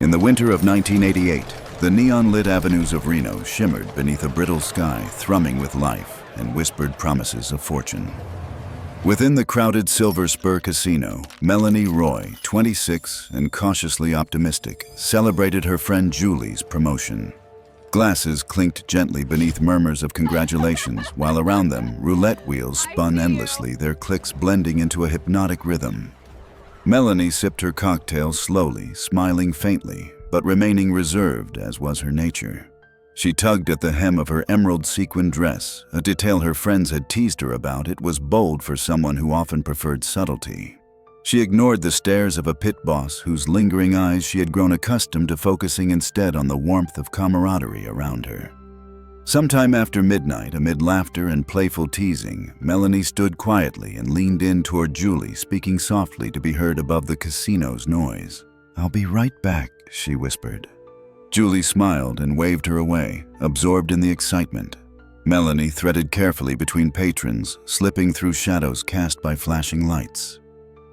In the winter of 1988, the neon-lit avenues of Reno shimmered beneath a brittle sky thrumming with life and whispered promises of fortune. Within the crowded Silver Spur Casino, Melanie Roy, 26 and cautiously optimistic, celebrated her friend Julie's promotion. Glasses clinked gently beneath murmurs of congratulations, while around them, roulette wheels spun endlessly, their clicks blending into a hypnotic rhythm. Melanie sipped her cocktail slowly, smiling faintly, but remaining reserved as was her nature. She tugged at the hem of her emerald sequin dress, a detail her friends had teased her about. It was bold for someone who often preferred subtlety. She ignored the stares of a pit boss whose lingering eyes she had grown accustomed to, focusing instead on the warmth of camaraderie around her. Sometime after midnight, amid laughter and playful teasing, Melanie stood quietly and leaned in toward Julie, speaking softly to be heard above the casino's noise. "I'll be right back," she whispered. Julie smiled and waved her away, absorbed in the excitement. Melanie threaded carefully between patrons, slipping through shadows cast by flashing lights.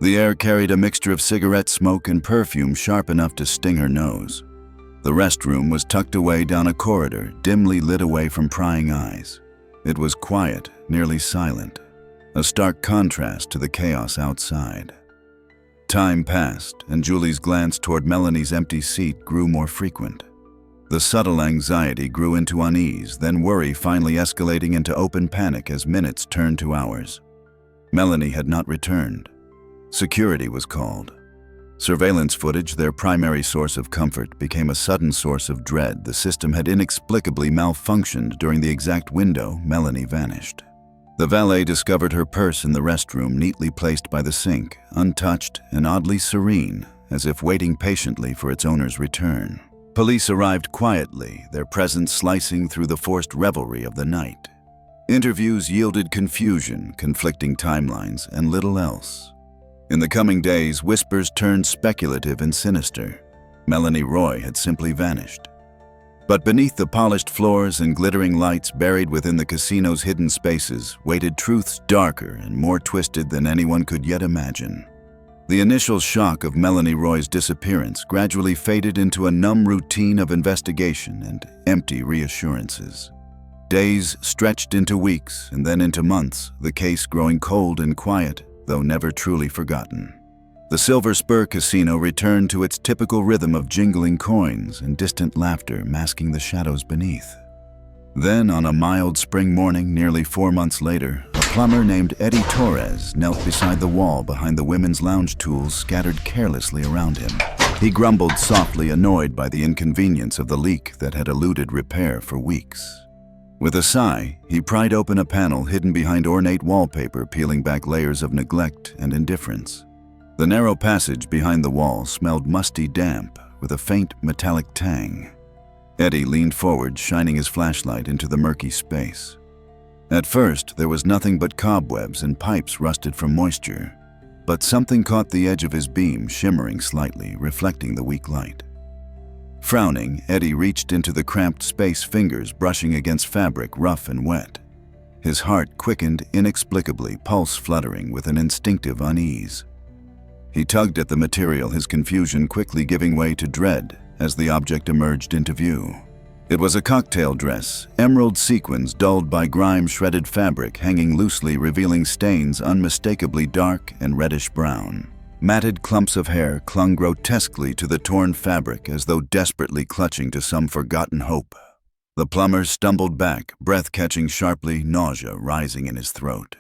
The air carried a mixture of cigarette smoke and perfume sharp enough to sting her nose. The restroom was tucked away down a corridor, dimly lit away from prying eyes. It was quiet, nearly silent, a stark contrast to the chaos outside. Time passed, and Julie's glance toward Melanie's empty seat grew more frequent. The subtle anxiety grew into unease, then worry, finally escalating into open panic as minutes turned to hours. Melanie had not returned. Security was called. Surveillance footage, their primary source of comfort, became a sudden source of dread. The system had inexplicably malfunctioned during the exact window Melanie vanished. The valet discovered her purse in the restroom, neatly placed by the sink, untouched and oddly serene, as if waiting patiently for its owner's return. Police arrived quietly, their presence slicing through the forced revelry of the night. Interviews yielded confusion, conflicting timelines, and little else. In the coming days, whispers turned speculative and sinister. Melanie Roy had simply vanished. But beneath the polished floors and glittering lights buried within the casino's hidden spaces waited truths darker and more twisted than anyone could yet imagine. The initial shock of Melanie Roy's disappearance gradually faded into a numb routine of investigation and empty reassurances. Days stretched into weeks and then into months, the case growing cold and quiet, though never truly forgotten. The Silver Spur Casino returned to its typical rhythm of jingling coins and distant laughter masking the shadows beneath. Then, on a mild spring morning nearly 4 months later, a plumber named Eddie Torres knelt beside the wall behind the women's lounge tools scattered carelessly around him. He grumbled softly, annoyed by the inconvenience of the leak that had eluded repair for weeks. With a sigh, he pried open a panel hidden behind ornate wallpaper, peeling back layers of neglect and indifference. The narrow passage behind the wall smelled musty damp with a faint metallic tang. Eddie leaned forward, shining his flashlight into the murky space. At first, there was nothing but cobwebs and pipes rusted from moisture, but something caught the edge of his beam, shimmering slightly, reflecting the weak light. Frowning, Eddie reached into the cramped space, fingers brushing against fabric rough and wet. His heart quickened inexplicably, pulse fluttering with an instinctive unease. He tugged at the material, his confusion quickly giving way to dread as the object emerged into view. It was a cocktail dress, emerald sequins dulled by grime-shredded fabric hanging loosely, revealing stains unmistakably dark and reddish-brown. Matted clumps of hair clung grotesquely to the torn fabric as though desperately clutching to some forgotten hope. The plumber stumbled back, breath catching sharply, nausea rising in his throat.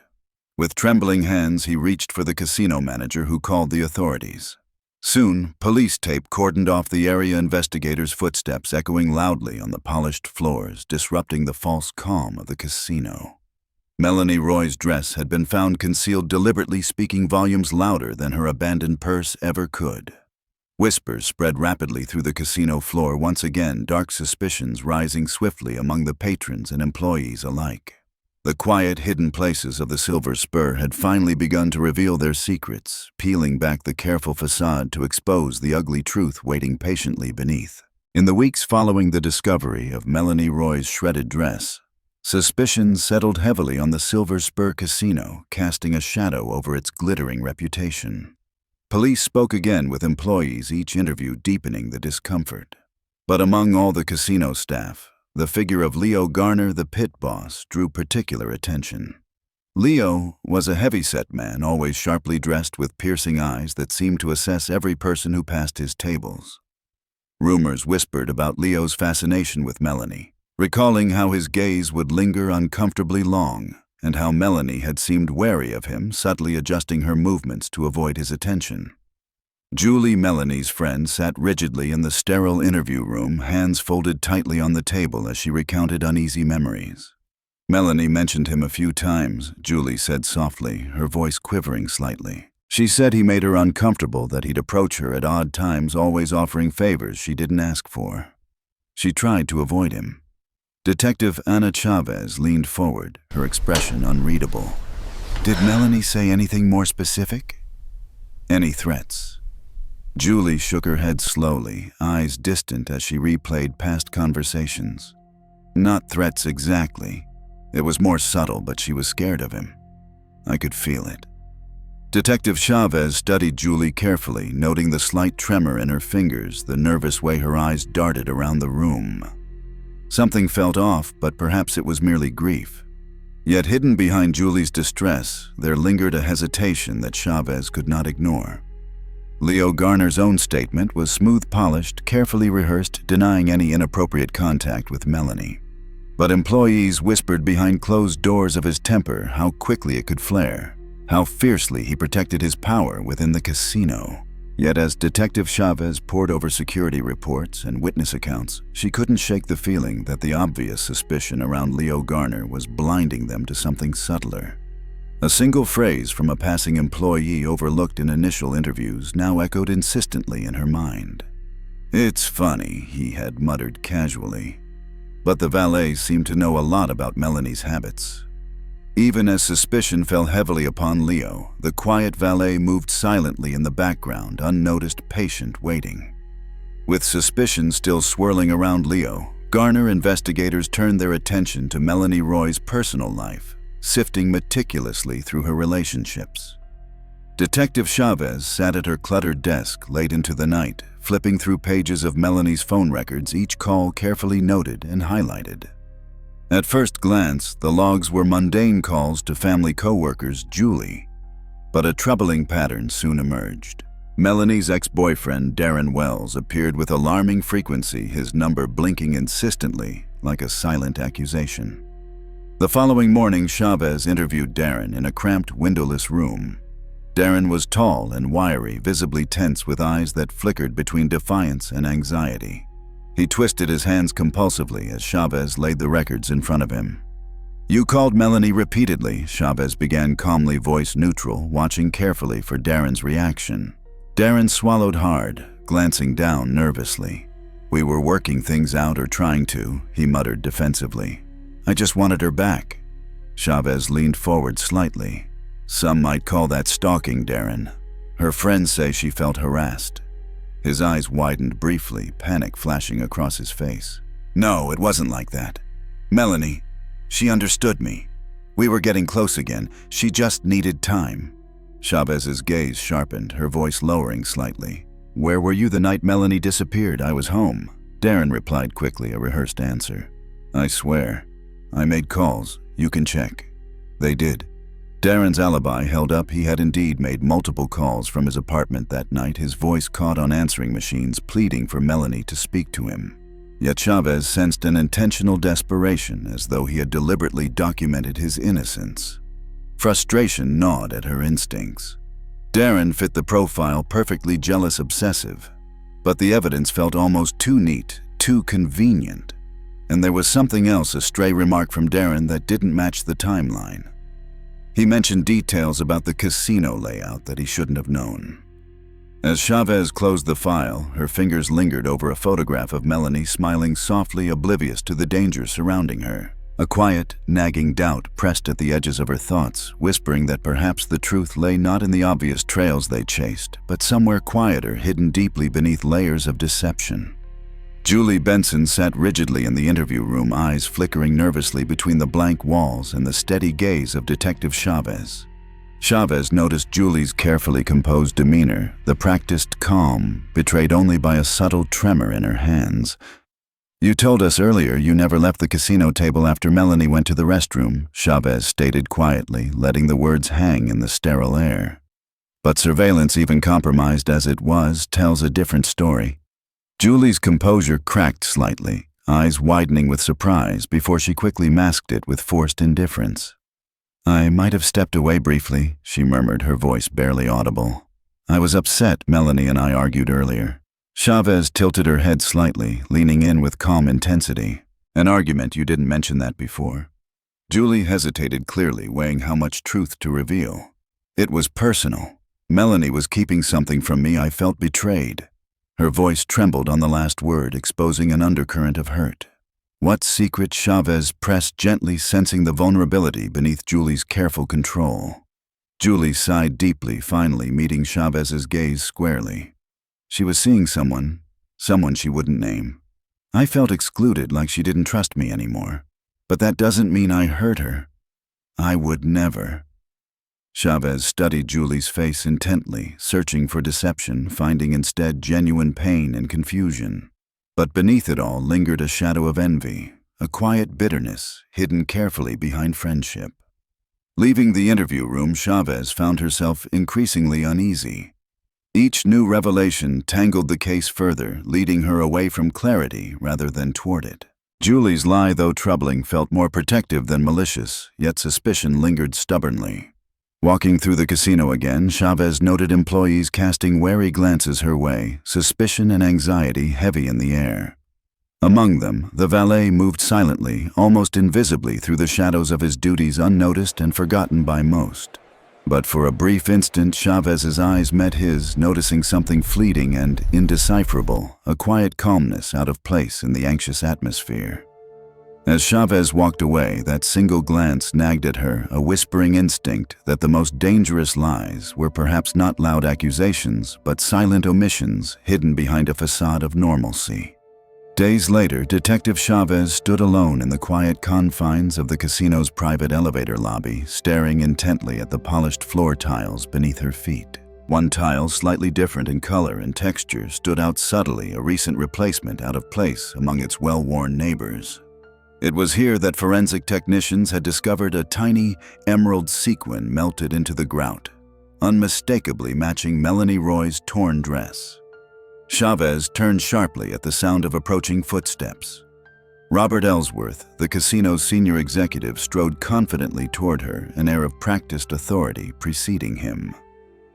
With trembling hands, he reached for the casino manager, who called the authorities. Soon, police tape cordoned off the area, investigators' footsteps echoing loudly on the polished floors, disrupting the false calm of the casino. Melanie Roy's dress had been found concealed deliberately, speaking volumes louder than her abandoned purse ever could. Whispers spread rapidly through the casino floor, once again dark suspicions rising swiftly among the patrons and employees alike. The quiet, hidden places of the Silver Spur had finally begun to reveal their secrets, peeling back the careful facade to expose the ugly truth waiting patiently beneath. In the weeks following the discovery of Melanie Roy's shredded dress, suspicion settled heavily on the Silver Spur Casino, casting a shadow over its glittering reputation. Police spoke again with employees, each interview deepening the discomfort. But among all the casino staff, the figure of Leo Garner, the pit boss, drew particular attention. Leo was a heavy-set man, always sharply dressed with piercing eyes that seemed to assess every person who passed his tables. Rumors whispered about Leo's fascination with Melanie, recalling how his gaze would linger uncomfortably long, and how Melanie had seemed wary of him, subtly adjusting her movements to avoid his attention. Julie, Melanie's friend, sat rigidly in the sterile interview room, hands folded tightly on the table as she recounted uneasy memories. Melanie mentioned him a few times, Julie said softly, her voice quivering slightly. She said he made her uncomfortable, that he'd approach her at odd times, always offering favors she didn't ask for. She tried to avoid him. Detective Ana Chavez leaned forward, her expression unreadable. Did Melanie say anything more specific? Any threats? Julie shook her head slowly, eyes distant as she replayed past conversations. Not threats exactly. It was more subtle, but she was scared of him. I could feel it. Detective Chavez studied Julie carefully, noting the slight tremor in her fingers, the nervous way her eyes darted around the room. Something felt off, but perhaps it was merely grief. Yet hidden behind Julie's distress, there lingered a hesitation that Chavez could not ignore. Leo Garner's own statement was smooth-polished, carefully rehearsed, denying any inappropriate contact with Melanie. But employees whispered behind closed doors of his temper, how quickly it could flare, how fiercely he protected his power within the casino. Yet as Detective Chavez pored over security reports and witness accounts, she couldn't shake the feeling that the obvious suspicion around Leo Garner was blinding them to something subtler. A single phrase from a passing employee overlooked in initial interviews now echoed insistently in her mind. "It's funny," he had muttered casually. But the valet seemed to know a lot about Melanie's habits. Even as suspicion fell heavily upon Leo, the quiet valet moved silently in the background, unnoticed, patient, waiting. With suspicion still swirling around Leo, Garner investigators turned their attention to Melanie Roy's personal life, sifting meticulously through her relationships. Detective Chavez sat at her cluttered desk late into the night, flipping through pages of Melanie's phone records, each call carefully noted and highlighted. At first glance, the logs were mundane calls to family co-workers Julie, but a troubling pattern soon emerged. Melanie's ex-boyfriend, Darren Wells, appeared with alarming frequency, his number blinking insistently like a silent accusation. The following morning, Chavez interviewed Darren in a cramped, windowless room. Darren was tall and wiry, visibly tense, with eyes that flickered between defiance and anxiety. He twisted his hands compulsively as Chavez laid the records in front of him. "You called Melanie repeatedly," Chavez began calmly, voice neutral, watching carefully for Darren's reaction. Darren swallowed hard, glancing down nervously. "We were working things out, or trying to," he muttered defensively. "I just wanted her back." Chavez leaned forward slightly. "Some might call that stalking, Darren. Her friends say she felt harassed." His eyes widened briefly, panic flashing across his face. "No, it wasn't like that. Melanie, she understood me. We were getting close again. She just needed time." Chavez's gaze sharpened, her voice lowering slightly. "Where were you the night Melanie disappeared?" "I was home," Darren replied quickly, a rehearsed answer. "I swear. I made calls. You can check." They did. Darren's alibi held up. He had indeed made multiple calls from his apartment that night, his voice caught on answering machines, pleading for Melanie to speak to him. Yet Chavez sensed an intentional desperation, as though he had deliberately documented his innocence. Frustration gnawed at her instincts. Darren fit the profile perfectly, jealous, obsessive. But the evidence felt almost too neat, too convenient. And there was something else, a stray remark from Darren that didn't match the timeline. He mentioned details about the casino layout that he shouldn't have known. As Chavez closed the file, her fingers lingered over a photograph of Melanie smiling softly, oblivious to the danger surrounding her. A quiet, nagging doubt pressed at the edges of her thoughts, whispering that perhaps the truth lay not in the obvious trails they chased, but somewhere quieter, hidden deeply beneath layers of deception. Julie Benson sat rigidly in the interview room, eyes flickering nervously between the blank walls and the steady gaze of Detective Chavez. Chavez noticed Julie's carefully composed demeanor, the practiced calm, betrayed only by a subtle tremor in her hands. "You told us earlier you never left the casino table after Melanie went to the restroom," Chavez stated quietly, letting the words hang in the sterile air. But surveillance, even compromised as it was, tells a different story. Julie's composure cracked slightly, eyes widening with surprise before she quickly masked it with forced indifference. "I might have stepped away briefly," she murmured, her voice barely audible. "I was upset Melanie and I argued earlier." Chavez tilted her head slightly, leaning in with calm intensity. "An argument? You didn't mention that before." Julie hesitated, clearly weighing how much truth to reveal. "It was personal. Melanie was keeping something from me. I felt betrayed." Her voice trembled on the last word, exposing an undercurrent of hurt. What secret? Chavez pressed gently, sensing the vulnerability beneath Julie's careful control. Julie sighed deeply, finally meeting Chavez's gaze squarely. She was seeing someone she wouldn't name. "I felt excluded, like she didn't trust me anymore. But that doesn't mean I hurt her. I would never." Chavez studied Julie's face intently, searching for deception, finding instead genuine pain and confusion. But beneath it all lingered a shadow of envy, a quiet bitterness hidden carefully behind friendship. Leaving the interview room, Chavez found herself increasingly uneasy. Each new revelation tangled the case further, leading her away from clarity rather than toward it. Julie's lie, though troubling, felt more protective than malicious, yet suspicion lingered stubbornly. Walking through the casino again, Chavez noted employees casting wary glances her way, suspicion and anxiety heavy in the air. Among them, the valet moved silently, almost invisibly through the shadows of his duties, unnoticed and forgotten by most. But for a brief instant, Chavez's eyes met his, noticing something fleeting and indecipherable, a quiet calmness out of place in the anxious atmosphere. As Chavez walked away, that single glance nagged at her, a whispering instinct that the most dangerous lies were perhaps not loud accusations, but silent omissions hidden behind a facade of normalcy. Days later, Detective Chavez stood alone in the quiet confines of the casino's private elevator lobby, staring intently at the polished floor tiles beneath her feet. One tile, slightly different in color and texture, stood out subtly, a recent replacement out of place among its well-worn neighbors. It was here that forensic technicians had discovered a tiny emerald sequin melted into the grout, unmistakably matching Melanie Roy's torn dress. Chavez turned sharply at the sound of approaching footsteps. Robert Ellsworth, the casino's senior executive, strode confidently toward her, an air of practiced authority preceding him.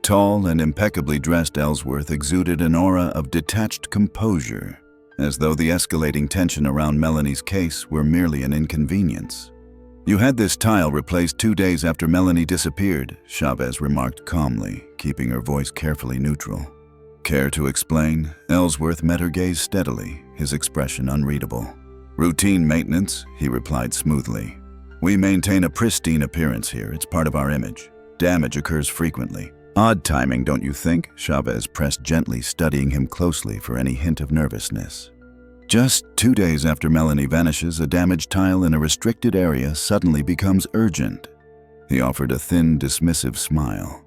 Tall and impeccably dressed, Ellsworth exuded an aura of detached composure, as though the escalating tension around Melanie's case were merely an inconvenience. "You had this tile replaced 2 days after Melanie disappeared," Chavez remarked calmly, keeping her voice carefully neutral. "Care to explain?" Ellsworth met her gaze steadily, his expression unreadable. "Routine maintenance," he replied smoothly. "We maintain a pristine appearance here. It's part of our image. Damage occurs frequently." "Odd timing, don't you think?" Chavez pressed gently, studying him closely for any hint of nervousness. "Just 2 days after Melanie vanishes, a damaged tile in a restricted area suddenly becomes urgent." He offered a thin, dismissive smile.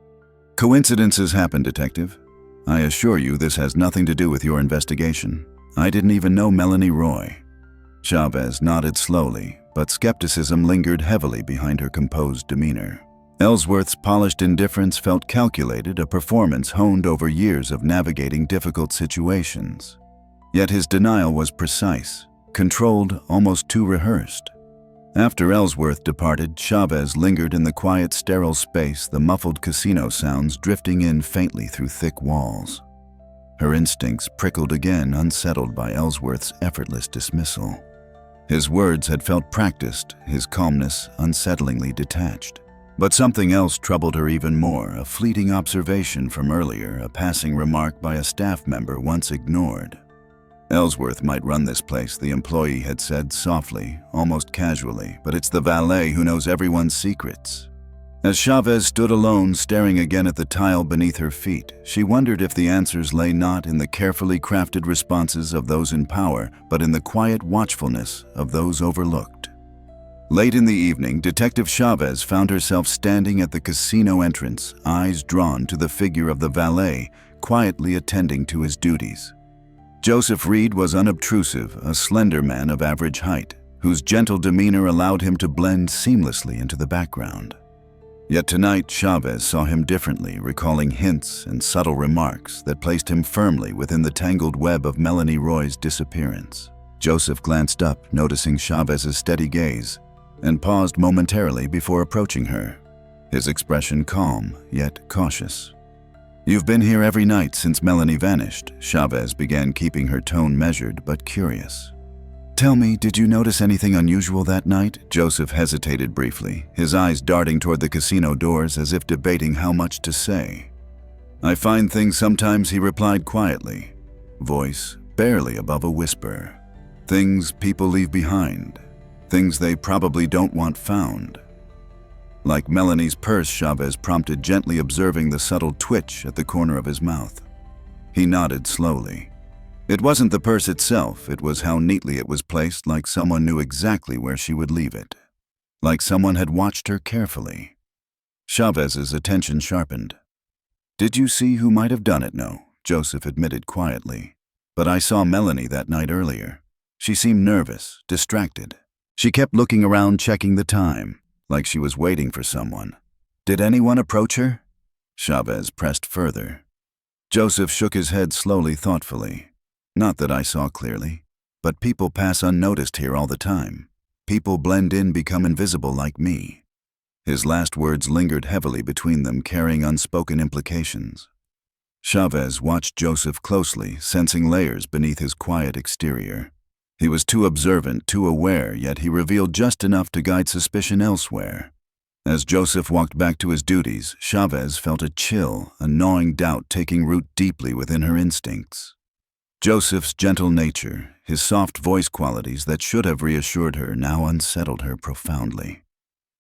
"Coincidences happen, Detective. I assure you this has nothing to do with your investigation. I didn't even know Melanie Roy." Chavez nodded slowly, but skepticism lingered heavily behind her composed demeanor. Ellsworth's polished indifference felt calculated, a performance honed over years of navigating difficult situations. Yet his denial was precise, controlled, almost too rehearsed. After Ellsworth departed, Chavez lingered in the quiet, sterile space, the muffled casino sounds drifting in faintly through thick walls. Her instincts prickled again, unsettled by Ellsworth's effortless dismissal. His words had felt practiced, his calmness unsettlingly detached. But something else troubled her even more, a fleeting observation from earlier, a passing remark by a staff member once ignored. "Ellsworth might run this place," the employee had said softly, almost casually, "but it's the valet who knows everyone's secrets." As Chavez stood alone, staring again at the tile beneath her feet, she wondered if the answers lay not in the carefully crafted responses of those in power, but in the quiet watchfulness of those overlooked. Late in the evening, Detective Chavez found herself standing at the casino entrance, eyes drawn to the figure of the valet, quietly attending to his duties. Joseph Reed was unobtrusive, a slender man of average height, whose gentle demeanor allowed him to blend seamlessly into the background. Yet tonight, Chavez saw him differently, recalling hints and subtle remarks that placed him firmly within the tangled web of Melanie Roy's disappearance. Joseph glanced up, noticing Chavez's steady gaze, and paused momentarily before approaching her, his expression calm, yet cautious. "You've been here every night since Melanie vanished," Chavez began, keeping her tone measured but curious. "Tell me, did you notice anything unusual that night?" Joseph hesitated briefly, his eyes darting toward the casino doors as if debating how much to say. "I find things sometimes," he replied quietly, voice barely above a whisper. "Things people leave behind, things they probably don't want found." Like Melanie's purse, Chavez prompted, gently observing the subtle twitch at the corner of his mouth. He nodded slowly. It wasn't the purse itself, it was how neatly it was placed, like someone knew exactly where she would leave it. Like someone had watched her carefully. Chavez's attention sharpened. "Did you see who might have done it?" "No," Joseph admitted quietly. "But I saw Melanie that night earlier. She seemed nervous, distracted. She kept looking around, checking the time, like she was waiting for someone. Did anyone approach her?" Chavez pressed further. Joseph shook his head slowly, thoughtfully. "Not that I saw clearly, but people pass unnoticed here all the time. People blend in, become invisible like me." His last words lingered heavily between them, carrying unspoken implications. Chavez watched Joseph closely, sensing layers beneath his quiet exterior. He was too observant, too aware, yet he revealed just enough to guide suspicion elsewhere. As Joseph walked back to his duties, Chavez felt a chill, a gnawing doubt taking root deeply within her instincts. Joseph's gentle nature, his soft voice qualities that should have reassured her, now unsettled her profoundly.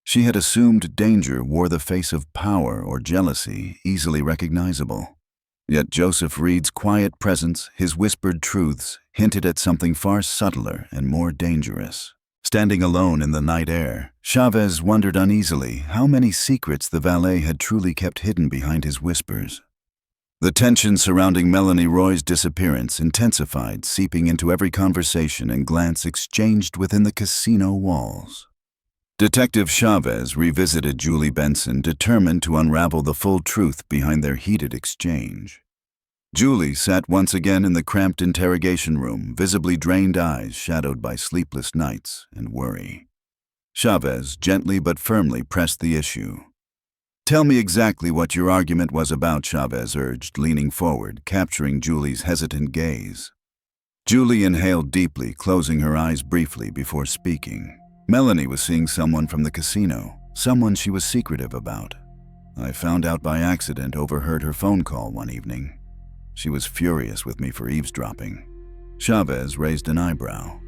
She had assumed danger wore the face of power or jealousy, easily recognizable. Yet Joseph Reed's quiet presence, his whispered truths, hinted at something far subtler and more dangerous. Standing alone in the night air, Chavez wondered uneasily how many secrets the valet had truly kept hidden behind his whispers. The tension surrounding Melanie Roy's disappearance intensified, seeping into every conversation and glance exchanged within the casino walls. Detective Chavez revisited Julie Benson, determined to unravel the full truth behind their heated exchange. Julie sat once again in the cramped interrogation room, visibly drained eyes shadowed by sleepless nights and worry. Chavez gently but firmly pressed the issue. "Tell me exactly what your argument was about," Chavez urged, leaning forward, capturing Julie's hesitant gaze. Julie inhaled deeply, closing her eyes briefly before speaking. "Melanie was seeing someone from the casino, someone she was secretive about. I found out by accident, overheard her phone call one evening. She was furious with me for eavesdropping." Chavez raised an eyebrow.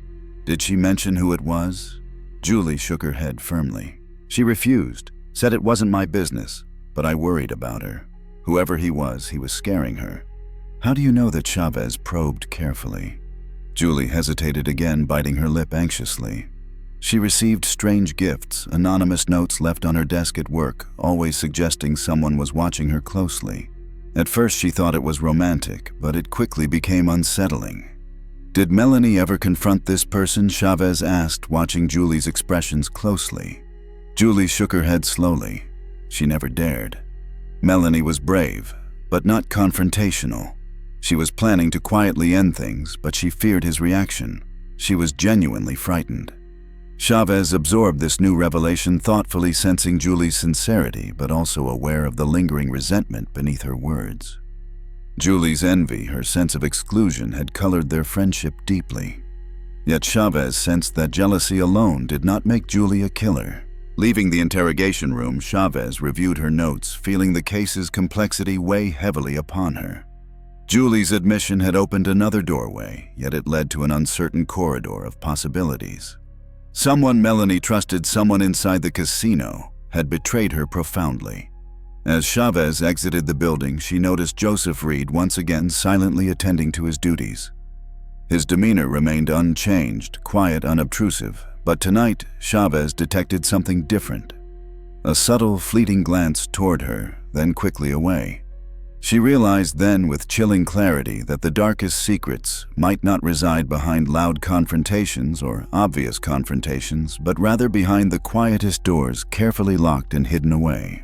"Did she mention who it was?" Julie shook her head firmly. "She refused. Said it wasn't my business, but I worried about her. Whoever he was scaring her." "How do you know that?" Chavez probed carefully. Julie hesitated again, biting her lip anxiously. She received strange gifts, anonymous notes left on her desk at work, always suggesting someone was watching her closely. At first she thought it was romantic, but it quickly became unsettling. "Did Melanie ever confront this person?" Chavez asked, watching Julie's expressions closely. Julie shook her head slowly. She never dared. Melanie was brave, but not confrontational. She was planning to quietly end things, but she feared his reaction. She was genuinely frightened. Chavez absorbed this new revelation thoughtfully, sensing Julie's sincerity, but also aware of the lingering resentment beneath her words. Julie's envy, her sense of exclusion, had colored their friendship deeply. Yet Chavez sensed that jealousy alone did not make Julie a killer. Leaving the interrogation room, Chavez reviewed her notes, feeling the case's complexity weigh heavily upon her. Julie's admission had opened another doorway, yet it led to an uncertain corridor of possibilities. Someone Melanie trusted, someone inside the casino, had betrayed her profoundly. As Chavez exited the building, she noticed Joseph Reed once again silently attending to his duties. His demeanor remained unchanged, quiet, unobtrusive, But tonight, Chavez detected something different. A subtle, fleeting glance toward her, then quickly away. She realized then with chilling clarity that the darkest secrets might not reside behind loud confrontations or obvious confrontations, but rather behind the quietest doors carefully locked and hidden away.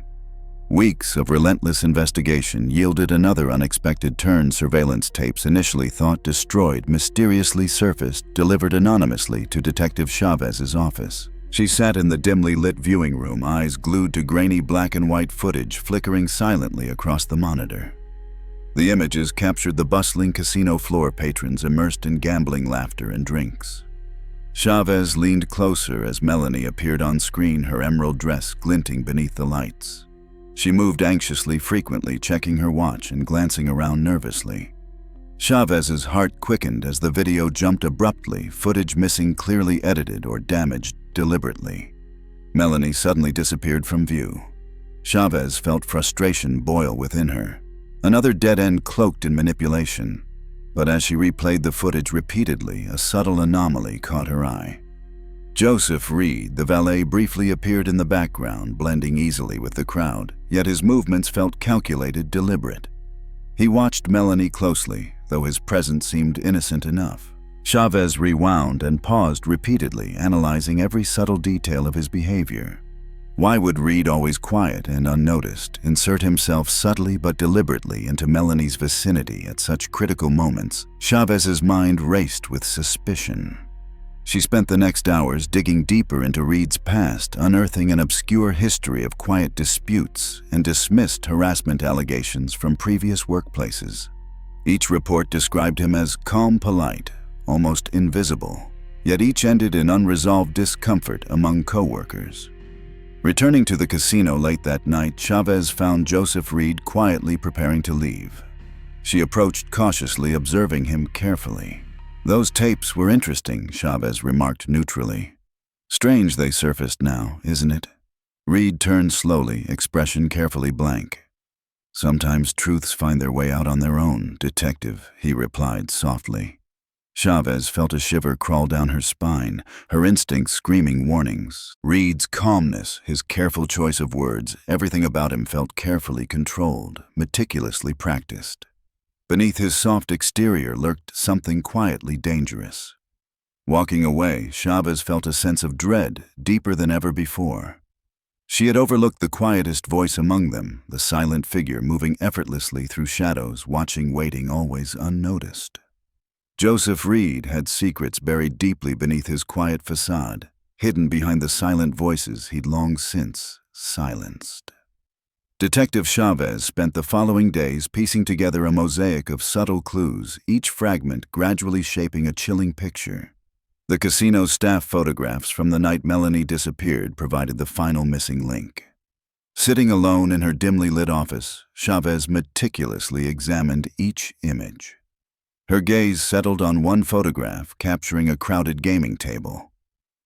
Weeks of relentless investigation yielded another unexpected turn. Surveillance tapes initially thought destroyed mysteriously surfaced, delivered anonymously to Detective Chavez's office. She sat in the dimly lit viewing room, eyes glued to grainy black and white footage flickering silently across the monitor. The images captured the bustling casino floor, patrons immersed in gambling laughter and drinks. Chavez leaned closer as Melanie appeared on screen, her emerald dress glinting beneath the lights. She moved anxiously, frequently checking her watch and glancing around nervously. Chavez's heart quickened as the video jumped abruptly, footage missing, clearly edited or damaged deliberately. Melanie suddenly disappeared from view. Chavez felt frustration boil within her. Another dead end cloaked in manipulation. But as she replayed the footage repeatedly, a subtle anomaly caught her eye. Joseph Reed, the valet, briefly appeared in the background, blending easily with the crowd, yet his movements felt calculated, deliberate. He watched Melanie closely, though his presence seemed innocent enough. Chavez rewound and paused repeatedly, analyzing every subtle detail of his behavior. Why would Reed, always quiet and unnoticed, insert himself subtly but deliberately into Melanie's vicinity at such critical moments? Chavez's mind raced with suspicion. She spent the next hours digging deeper into Reed's past, unearthing an obscure history of quiet disputes and dismissed harassment allegations from previous workplaces. Each report described him as calm, polite, almost invisible, yet each ended in unresolved discomfort among co-workers. Returning to the casino late that night, Chavez found Joseph Reed quietly preparing to leave. She approached cautiously, observing him carefully. "Those tapes were interesting," Chavez remarked neutrally. "Strange they surfaced now, isn't it?" Reed turned slowly, expression carefully blank. "Sometimes truths find their way out on their own, Detective," he replied softly. Chavez felt a shiver crawl down her spine, her instincts screaming warnings. Reed's calmness, his careful choice of words, everything about him felt carefully controlled, meticulously practiced. Beneath his soft exterior lurked something quietly dangerous. Walking away, Chavez felt a sense of dread, deeper than ever before. She had overlooked the quietest voice among them, the silent figure moving effortlessly through shadows, watching, waiting, always unnoticed. Joseph Reed had secrets buried deeply beneath his quiet facade, hidden behind the silent voices he'd long since silenced. Detective Chavez spent the following days piecing together a mosaic of subtle clues, each fragment gradually shaping a chilling picture. The casino staff photographs from the night Melanie disappeared provided the final missing link. Sitting alone in her dimly lit office, Chavez meticulously examined each image. Her gaze settled on one photograph capturing a crowded gaming table.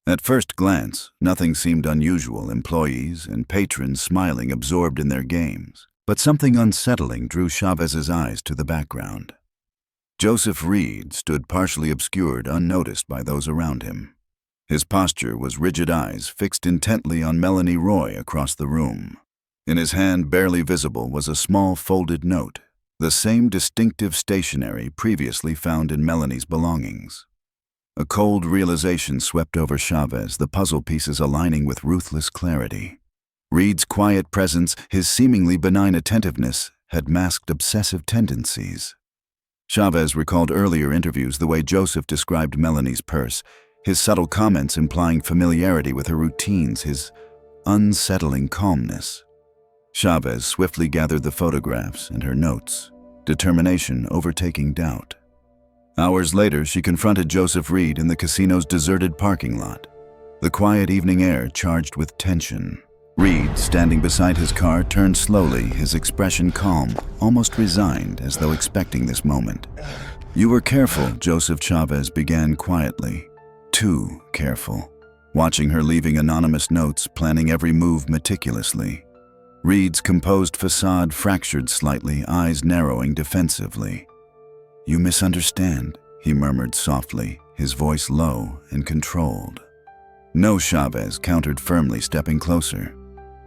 At first glance, nothing seemed unusual, employees and patrons smiling, absorbed in their games. But something unsettling drew Chavez's eyes to the background. Joseph Reed stood partially obscured, unnoticed by those around him. His posture was rigid, eyes fixed intently on Melanie Roy across the room. In his hand, barely visible, was a small folded note, the same distinctive stationery previously found in Melanie's belongings. A cold realization swept over Chavez, the puzzle pieces aligning with ruthless clarity. Reed's quiet presence, his seemingly benign attentiveness, had masked obsessive tendencies. Chavez recalled earlier interviews, the way Joseph described Melanie's purse, his subtle comments implying familiarity with her routines, his unsettling calmness. Chavez swiftly gathered the photographs and her notes, determination overtaking doubt. Hours later, she confronted Joseph Reed in the casino's deserted parking lot, the quiet evening air charged with tension. Reed, standing beside his car, turned slowly, his expression calm, almost resigned, as though expecting this moment. "You were careful," Joseph Chavez began quietly. "Too careful." Watching her leaving anonymous notes, planning every move meticulously. Reed's composed facade fractured slightly, eyes narrowing defensively. "You misunderstand," he murmured softly, his voice low and controlled. No, Chavez countered firmly, stepping closer.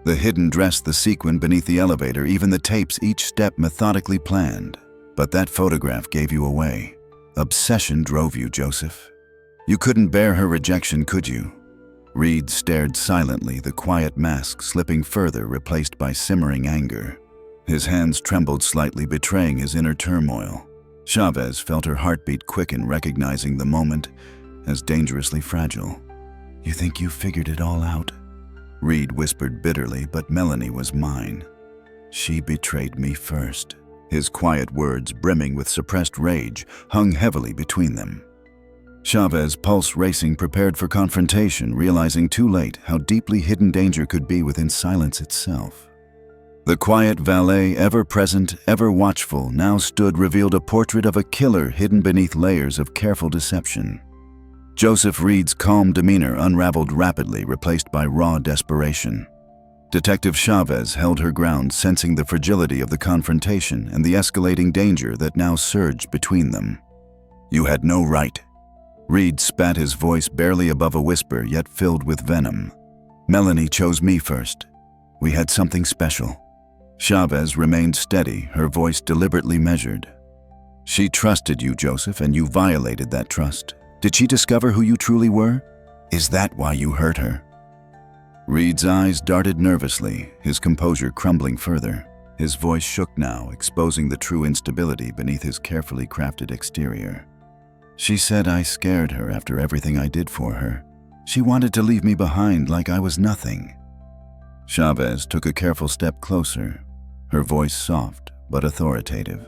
The hidden dress, the sequin beneath the elevator, even the tapes, each step methodically planned. But that photograph gave you away. Obsession drove you, Joseph. You couldn't bear her rejection, could you? Reed stared silently, the quiet mask slipping further, replaced by simmering anger. His hands trembled slightly, betraying his inner turmoil. Chavez felt her heartbeat quicken, recognizing the moment as dangerously fragile. "You think you figured it all out?" Reed whispered bitterly, but Melanie was mine. "She betrayed me first." His quiet words, brimming with suppressed rage, hung heavily between them. Chavez, pulse racing, prepared for confrontation, realizing too late how deeply hidden danger could be within silence itself. The quiet valet, ever present, ever watchful, now stood revealed a portrait of a killer hidden beneath layers of careful deception. Joseph Reed's calm demeanor unraveled rapidly, replaced by raw desperation. Detective Chavez held her ground, sensing the fragility of the confrontation and the escalating danger that now surged between them. "You had no right." Reed spat, his voice barely above a whisper, yet filled with venom. "Melanie chose me first. We had something special." Chavez remained steady, her voice deliberately measured. "She trusted you, Joseph, and you violated that trust. Did she discover who you truly were? Is that why you hurt her?" Reed's eyes darted nervously, his composure crumbling further. His voice shook now, exposing the true instability beneath his carefully crafted exterior. "She said I scared her after everything I did for her. She wanted to leave me behind like I was nothing." Chavez took a careful step closer, her voice soft but authoritative.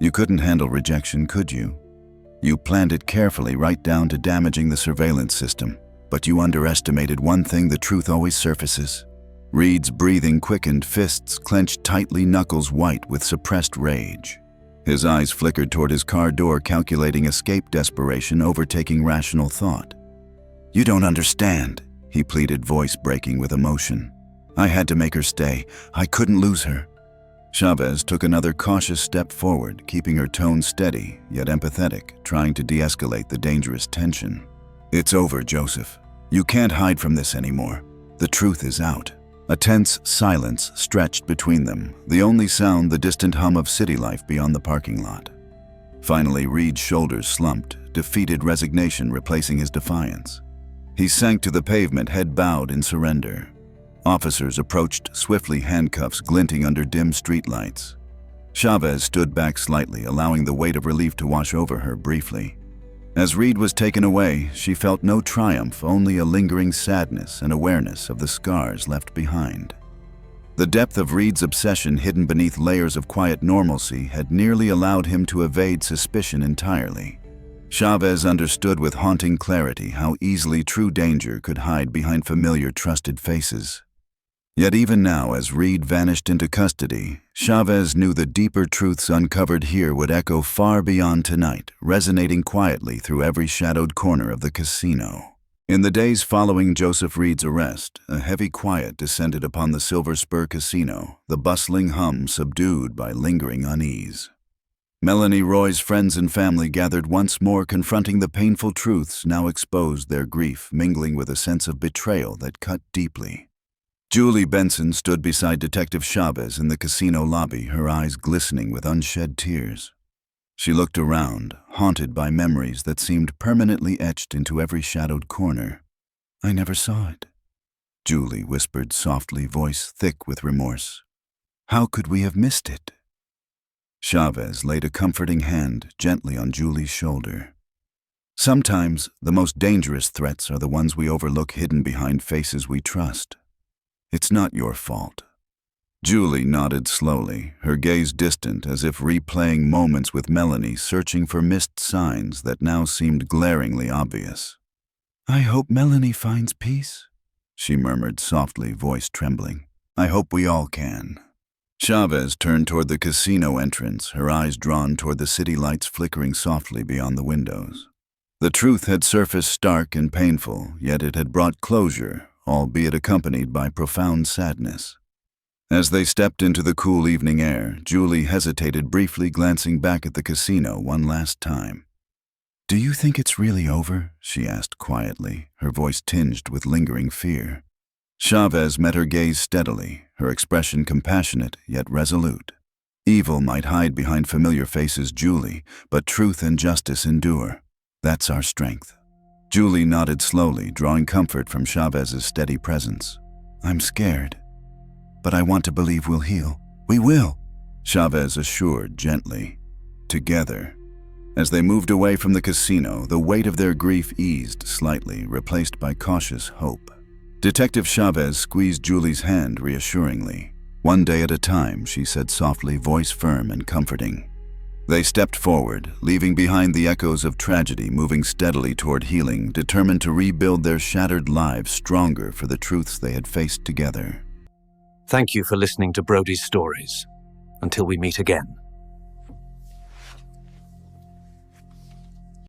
"You couldn't handle rejection, could you? You planned it carefully, right down to damaging the surveillance system. But you underestimated one thing: the truth always surfaces." Reed's breathing quickened, fists clenched tightly, knuckles white with suppressed rage. His eyes flickered toward his car door, calculating escape, desperation overtaking rational thought. "You don't understand," he pleaded, voice breaking with emotion. "I had to make her stay. I couldn't lose her." Chavez took another cautious step forward, keeping her tone steady yet empathetic, trying to de-escalate the dangerous tension. "It's over, Joseph. You can't hide from this anymore. The truth is out." A tense silence stretched between them, the only sound the distant hum of city life beyond the parking lot. Finally, Reed's shoulders slumped, defeated resignation replacing his defiance. He sank to the pavement, head bowed in surrender. Officers approached swiftly, handcuffs glinting under dim streetlights. Chavez stood back slightly, allowing the weight of relief to wash over her briefly. As Reed was taken away, she felt no triumph, only a lingering sadness and awareness of the scars left behind. The depth of Reed's obsession, hidden beneath layers of quiet normalcy, had nearly allowed him to evade suspicion entirely. Chavez understood with haunting clarity how easily true danger could hide behind familiar, trusted faces. Yet even now, as Reed vanished into custody, Chavez knew the deeper truths uncovered here would echo far beyond tonight, resonating quietly through every shadowed corner of the casino. In the days following Joseph Reed's arrest, a heavy quiet descended upon the Silver Spur Casino, the bustling hum subdued by lingering unease. Melanie Roy's friends and family gathered once more, confronting the painful truths now exposed, their grief mingling with a sense of betrayal that cut deeply. Julie Benson stood beside Detective Chavez in the casino lobby, her eyes glistening with unshed tears. She looked around, haunted by memories that seemed permanently etched into every shadowed corner. "I never saw it," Julie whispered softly, voice thick with remorse. "How could we have missed it?" Chavez laid a comforting hand gently on Julie's shoulder. "Sometimes the most dangerous threats are the ones we overlook, hidden behind faces we trust. It's not your fault." Julie nodded slowly, her gaze distant, as if replaying moments with Melanie, searching for missed signs that now seemed glaringly obvious. "I hope Melanie finds peace," she murmured softly, voice trembling. "I hope we all can." Chavez turned toward the casino entrance, her eyes drawn toward the city lights flickering softly beyond the windows. The truth had surfaced stark and painful, yet it had brought closure, albeit accompanied by profound sadness. As they stepped into the cool evening air, Julie hesitated briefly, glancing back at the casino one last time. "Do you think it's really over?" she asked quietly, her voice tinged with lingering fear. Chavez met her gaze steadily, her expression compassionate yet resolute. Evil might hide behind familiar faces, Julie, but truth and justice endure. That's our strength. Julie nodded slowly, drawing comfort from Chavez's steady presence. "I'm scared, but I want to believe we'll heal. We will," Chavez assured gently. Together. As they moved away from the casino, the weight of their grief eased slightly, replaced by cautious hope. Detective Chavez squeezed Julie's hand reassuringly. "One day at a time," she said softly, voice firm and comforting. They stepped forward, leaving behind the echoes of tragedy, moving steadily toward healing, determined to rebuild their shattered lives stronger for the truths they had faced together. Thank you for listening to Brody's Stories. Until we meet again.